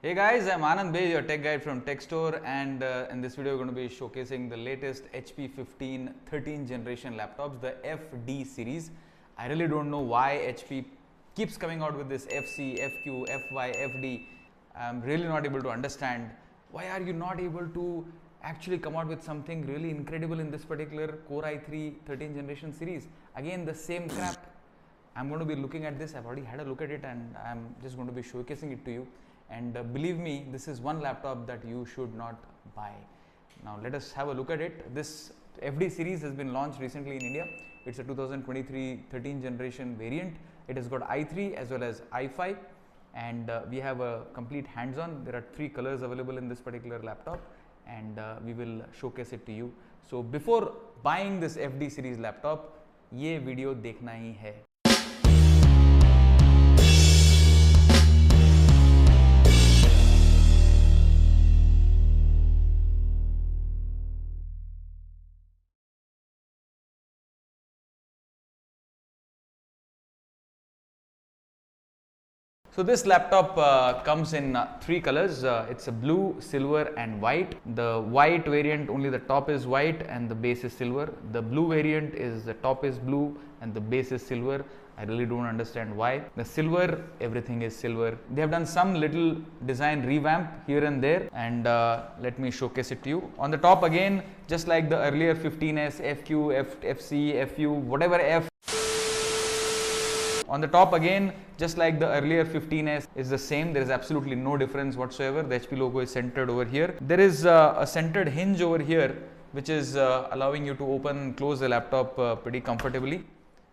Hey guys, I'm Anand Bey, your tech guide from Tech Store, and in this video we're going to be showcasing the latest HP 15 13th generation laptops, the FD series. I really don't know why HP keeps coming out with this FC, FQ, FY, FD. I'm really not able to understand. Why are you not able to actually come out with something really incredible in this particular Core i3 13th generation series? Again, the same crap. I'm going to be looking at this. I've already had a look at it and I'm just going to be showcasing it to you. And believe me, this is one laptop that you should not buy. Now let us have a look at it. This FD series has been launched recently in India. It's a 2023 13th generation variant. It has got i3 as well as i5, and we have a complete hands-on. There are 3 colors available in this particular laptop, and we will showcase it to you. So before buying this FD series laptop, ये video देखना ही है. So this laptop comes in 3 colors. It's a blue, silver and white. The white variant, only the top is white and the base is silver. The blue variant is the top is blue and the base is silver. I really don't understand why. The silver, everything is silver. They have done some little design revamp here and there, and let me showcase it to you. On the top again, just like the earlier 15S, FQ, FC, FU, whatever F. On the top again, just like the earlier 15S is the same. There is absolutely no difference whatsoever. The HP logo is centered over here. There is a centered hinge over here, which is allowing you to open and close the laptop pretty comfortably.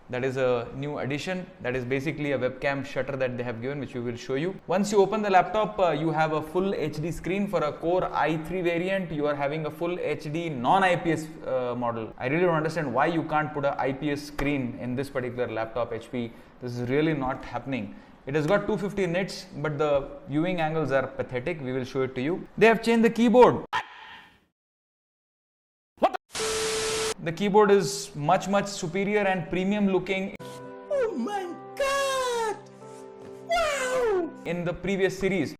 That is a new addition. That is basically a webcam shutter that they have given, which we will show you. Once you open the laptop, you have a full HD screen. For a Core i3 variant, you are having a full HD non-IPS model. I really don't understand why you can't put an IPS screen in this particular laptop, HP. This is really not happening. It has got 250 nits, but the viewing angles are pathetic. We will show it to you. They have changed the keyboard. The keyboard is much superior and premium looking. Oh my god! Wow! In the previous series,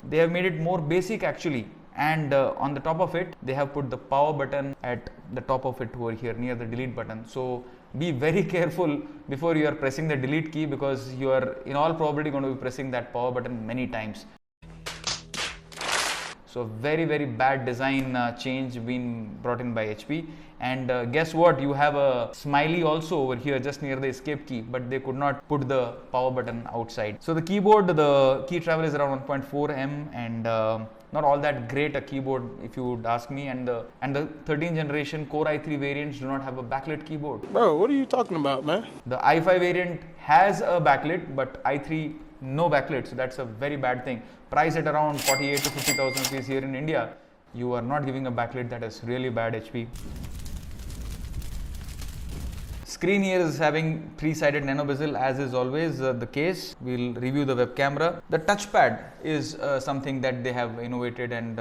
they have made it more basic actually, and on the top of it they have put the power button at the top of it over here near the delete button. So be very careful before you are pressing the delete key, because you are in all probability going to be pressing that power button many times. So very bad design change being brought in by HP. And guess what, you have a smiley also over here just near the escape key, but they could not put the power button outside. So the keyboard, the key travel is around 1.4 M, and not all that great a keyboard if you would ask me. And the 13th generation Core i3 variants do not have a backlit keyboard. Bro, what are you talking about, man? The i5 variant has a backlit, but i3 no backlit, so that's a very bad thing. Price at around 48 to 50,000 rupees here in India. You are not giving a backlit. That is really bad, HP. Screen here is having 3-sided nano bezel, as is always the case. We'll review the web camera. The touchpad is something that they have innovated and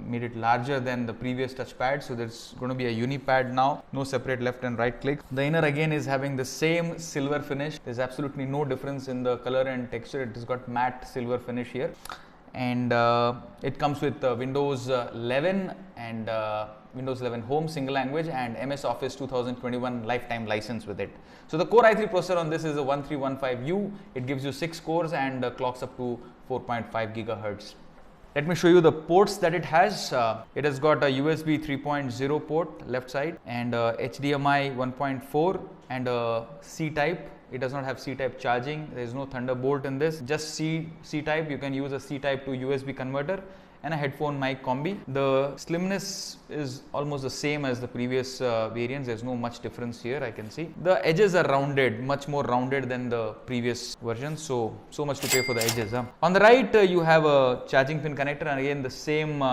made it larger than the previous touchpad. So there's going to be a unipad now, no separate left and right click. The inner again is having the same silver finish. There's absolutely no difference in the color and texture. It has got matte silver finish here. And it comes with Windows 11 and Windows 11 Home single language and MS Office 2021 lifetime license with it. So the Core i3 processor on this is a 1315U. It gives you 6 cores and clocks up to 4.5 gigahertz. Let me show you the ports that it has. It has got a USB 3.0 port left side, and HDMI 1.4 and a C-type. It does not have C-type charging. There is no Thunderbolt in this. Just C-type. You can use a C-type to USB converter and a headphone mic combi. The slimness is almost the same as the previous variants. There's no much difference here, I can see. The edges are rounded, much more rounded than the previous version. So much to pay for the edges. Huh? On the right, you have a charging pin connector, and again the same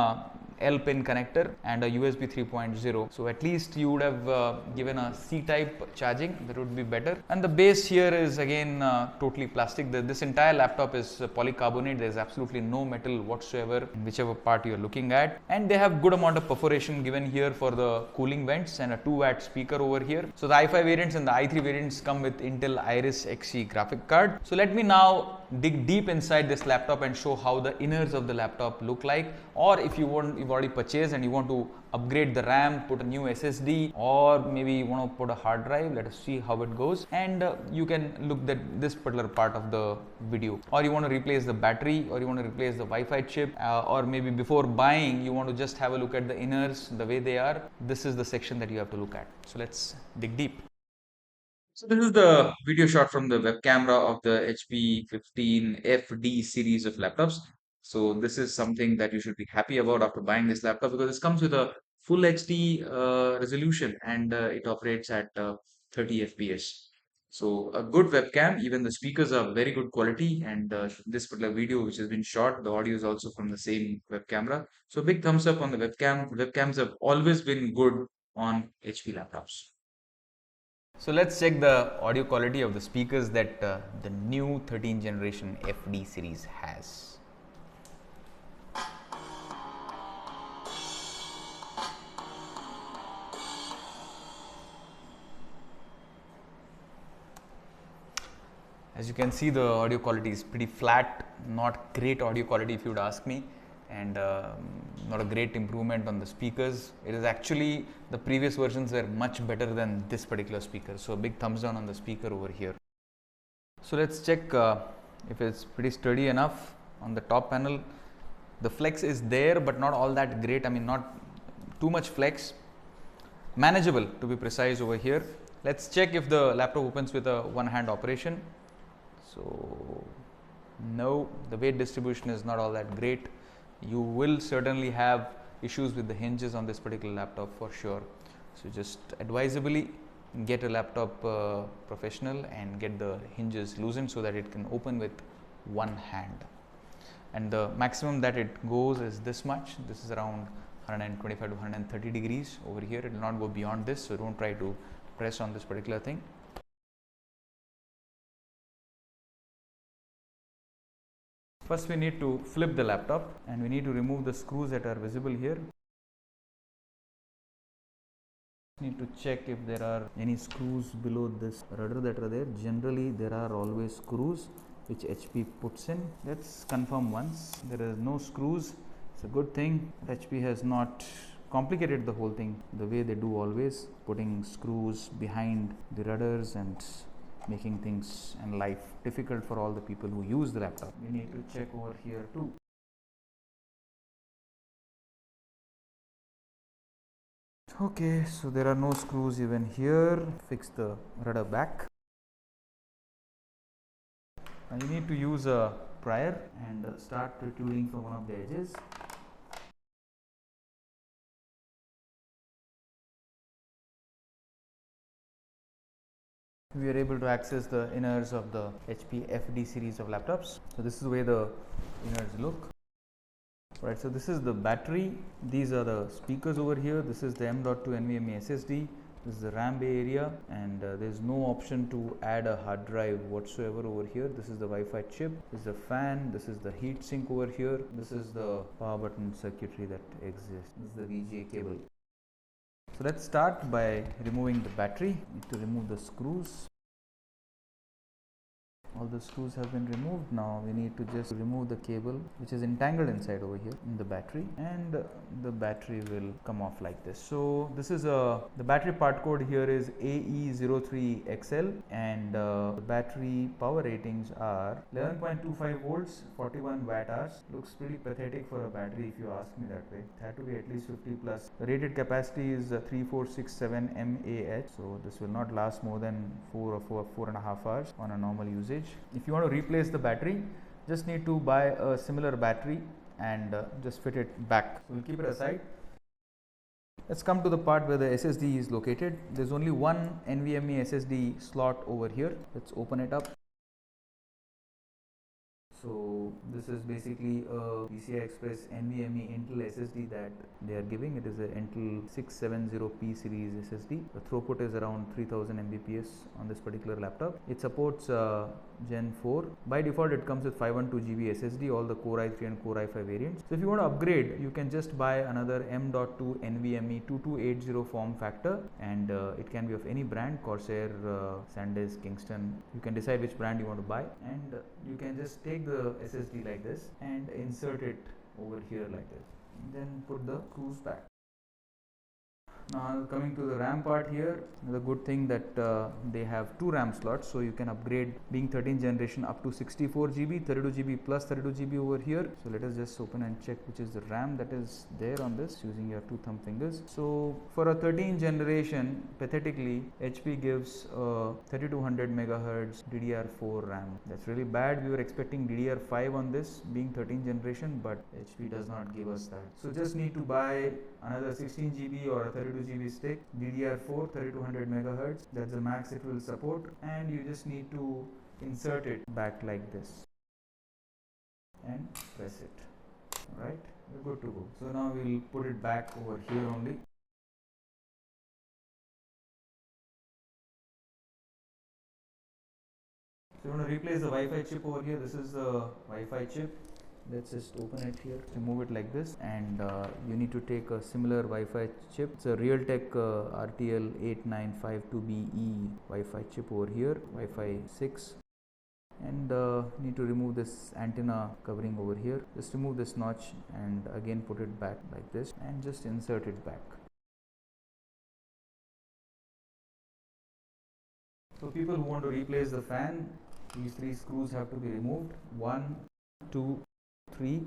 L pin connector and a USB 3.0. So at least you would have given a C-type charging. That would be better. And the base here is again totally plastic. This entire laptop is polycarbonate. There is absolutely no metal whatsoever in whichever part you are looking at. And they have good amount of perforation given here for the cooling vents and a 2-watt speaker over here. So the i5 variants and the i3 variants come with Intel Iris Xe graphic card. So let me now dig deep inside this laptop and show how the inners of the laptop look like, or if you've already purchased and you want to upgrade the RAM, put a new SSD, or maybe you want to put a hard drive, let us see how it goes, and you can look at this particular part of the video. Or you want to replace the battery, or you want to replace the Wi-Fi chip, or maybe before buying you want to just have a look at the inners the way they are. This is the section that you have to look at. So let's dig deep. So this is the video shot from the web camera of the HP 15FD series of laptops. So this is something that you should be happy about after buying this laptop, because this comes with a full HD resolution, and it operates at 30 FPS. So a good webcam, even the speakers are very good quality, and this particular video which has been shot, the audio is also from the same web camera. So big thumbs up on the webcam. Webcams have always been good on HP laptops. So let's check the audio quality of the speakers that the new 13th generation FD series has. As you can see, the audio quality is pretty flat, not great audio quality if you would ask me, and not a great improvement on the speakers. It is actually, the previous versions were much better than this particular speaker. So a big thumbs down on the speaker over here. So let's check if it's pretty sturdy enough. On the top panel, the flex is there, but not all that great. I mean, not too much flex, manageable to be precise over here. Let's check if the laptop opens with a one-hand operation. So no, the weight distribution is not all that great. You will certainly have issues with the hinges on this particular laptop for sure. So just advisably get a laptop professional and get the hinges loosened so that it can open with one hand. And the maximum that it goes is this much. This is around 125 to 130 degrees over here. It will not go beyond this, so don't try to press on this particular thing. First we need to flip the laptop, and we need to remove the screws that are visible here. Need to check if there are any screws below this rudder that are there. Generally there are always screws which HP puts in. Let's confirm once. There is no screws. It's a good thing. HP has not complicated the whole thing the way they do always, putting screws behind the rudders and making things and life difficult for all the people who use the laptop. We need to check over here too. Okay, so there are no screws even here. Fix the rudder back. Now you need to use a prier and start protruding from one of the edges. We are able to access the inners of the HP FD series of laptops. So this is the way the inners look. Right, so this is the battery. These are the speakers over here. This is the M.2 NVMe SSD. This is the RAM bay area, and there is no option to add a hard drive whatsoever over here. This is the Wi-Fi chip. This is the fan. This is the heat sink over here. This is the power button circuitry that exists. This is the VGA cable. So let's start by removing the battery. Need to remove the screws. All the screws have been removed. Now we need to just remove the cable which is entangled inside over here in the battery, and the battery will come off like this. So this is the battery part code here is AE03XL, and the battery power ratings are 11.25 volts, 41 watt hours. Looks pretty pathetic for a battery if you ask me that way. It had to be at least 50 plus. The rated capacity is 3467 mAh, so this will not last more than 4.5 hours on a normal usage. If you want to replace the battery, just need to buy a similar battery and just fit it back. So we'll keep it aside. Let's come to the part where the SSD is located. There's only one NVMe SSD slot over here. Let's open it up. So this is basically a PCI Express NVMe Intel SSD that they are giving. It is a Intel 670P series SSD. The throughput is around 3000 Mbps on this particular laptop. It supports Gen 4. By default it comes with 512GB SSD, all the Core i3 and Core i5 variants. So if you want to upgrade, you can just buy another M.2 NVMe 2280 form factor, and it can be of any brand, Corsair, SanDisk, Kingston. You can decide which brand you want to buy, and you can just take the SSD like this and insert it over here like this, then put the screws back. Now coming to the RAM part here, the good thing that they have 2 RAM slots, so you can upgrade, being 13th generation, up to 64GB, 32GB plus 32GB over here. So let us just open and check which is the RAM that is there on this using your 2 thumb fingers. So for a 13th generation, pathetically HP gives 3200 MHz DDR4 RAM. That's really bad. We were expecting DDR5 on this, being 13th generation, but HP does not give us that. So just need to buy another 16GB or a 32GB stick, DDR4 3200 MHz, that's the max it will support, and you just need to insert it back like this and press it. Alright, we're good to go. So now we'll put it back over here only. So you want to replace the Wi-Fi chip over here. This is the Wi-Fi chip. Let's just open it here, remove it like this, and you need to take a similar Wi-Fi chip. It's a Realtek RTL8952BE Wi-Fi chip over here, Wi-Fi 6, and need to remove this antenna covering over here. Just remove this notch and again put it back like this and just insert it back. So people who want to replace the fan, these 3 screws have to be removed. 1, 2, 3.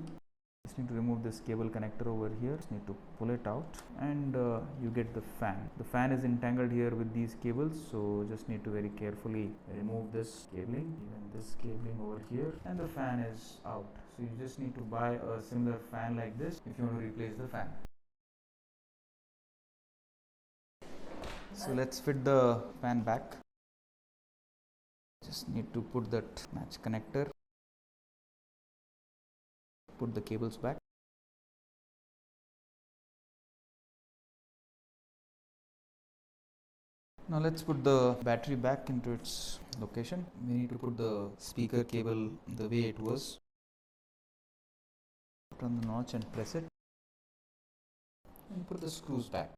Just need to remove this cable connector over here. Just need to pull it out, and you get the fan. The fan is entangled here with these cables, so just need to very carefully remove this cabling, even this cabling over here, and the fan is out. So you just need to buy a similar fan like this if you want to replace the fan. So let's fit the fan back. Just need to put that match connector, put the cables back. Now let's put the battery back into its location. We need to put the speaker cable the way it was. Put on the notch and press it, and put the screws back.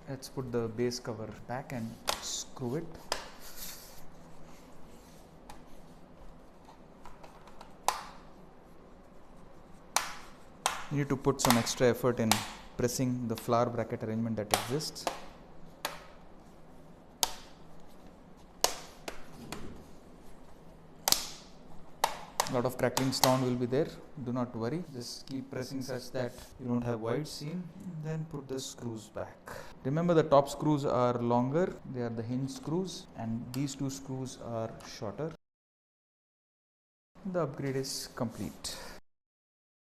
Let's put the base cover back and screw it. You need to put some extra effort in pressing the flower bracket arrangement that exists. A lot of crackling sound will be there. Do not worry. Just keep pressing such that you don't have wide seam. Then put the screws back. Remember, the top screws are longer. They are the hinge screws, and these 2 screws are shorter. The upgrade is complete.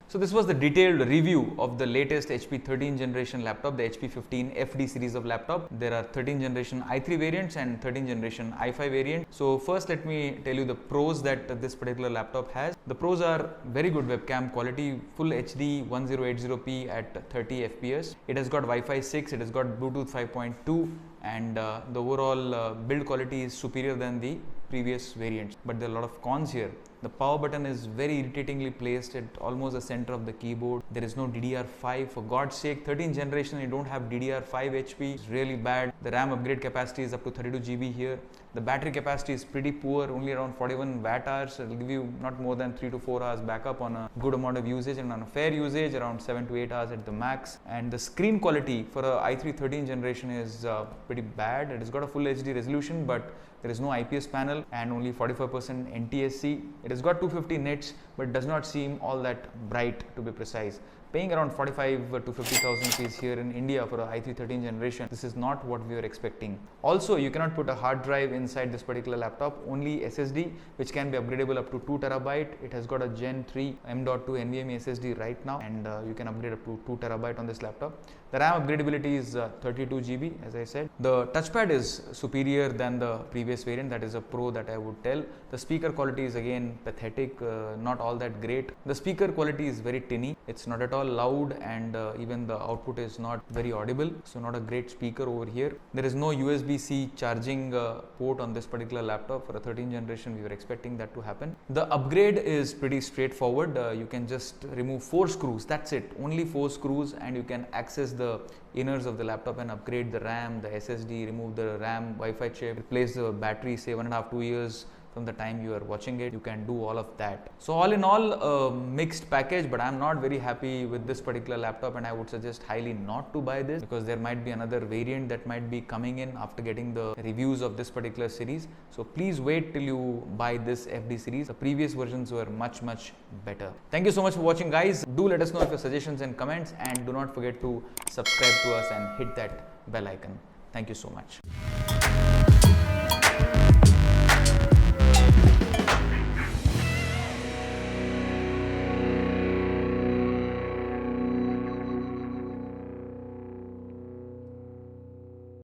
So this was the detailed review of the latest HP 13th generation laptop, the HP 15 FD series of laptop. There are 13th generation i3 variants and 13th generation i5 variant. So first let me tell you the pros that this particular laptop has. The pros are very good webcam quality, full HD 1080p at 30 FPS. It has got Wi-Fi 6, it has got Bluetooth 5.2, and the overall build quality is superior than the previous variants. But there are a lot of cons here. The power button is very irritatingly placed at almost the center of the keyboard. There is no DDR5, for God's sake. 13th generation, you don't have DDR5 HP. It's really bad. The RAM upgrade capacity is up to 32GB here. The battery capacity is pretty poor, only around 41 watt hours. It will give you not more than 3 to 4 hours backup on a good amount of usage, and on a fair usage around 7 to 8 hours at the max. And the screen quality for a i3 13th generation is pretty bad. It has got a full HD resolution, but there is no IPS panel and only 45% NTSC. It has got 250 nits, but does not seem all that bright, to be precise. paying around 45 to 50,000 rupees here in India for a i3 13 generation, this is not what we were expecting. Also, you cannot put a hard drive inside this particular laptop, only SSD, which can be upgradable up to 2 terabyte. It has got a Gen 3 M.2 NVMe SSD right now, and you can upgrade up to 2 terabyte on this laptop. The RAM upgradability is 32 GB, as I said. The touchpad is superior than the previous variant, that is a Pro that I would tell. The speaker quality is again pathetic, not all that great. The speaker quality is very tinny, it's not at all loud, and even the output is not very audible, so not a great speaker over here. There is no USB-C charging port on this particular laptop. For a 13th generation, we were expecting that to happen. The upgrade is pretty straightforward. You can just remove 4 screws, that's it, only 4 screws, and you can access the inners of the laptop and upgrade the RAM, the SSD, remove the RAM Wi-Fi chip, replace the battery, say 1.5-2 years from the time you are watching it. You can do all of that. So all in all, a mixed package, but I'm not very happy with this particular laptop, and I would suggest highly not to buy this, because there might be another variant that might be coming in after getting the reviews of this particular series. So please wait till you buy this FD series. The previous versions were much better. Thank you so much for watching, guys. Do let us know your suggestions and comments, and do not forget to subscribe to us and hit that bell icon. Thank you so much.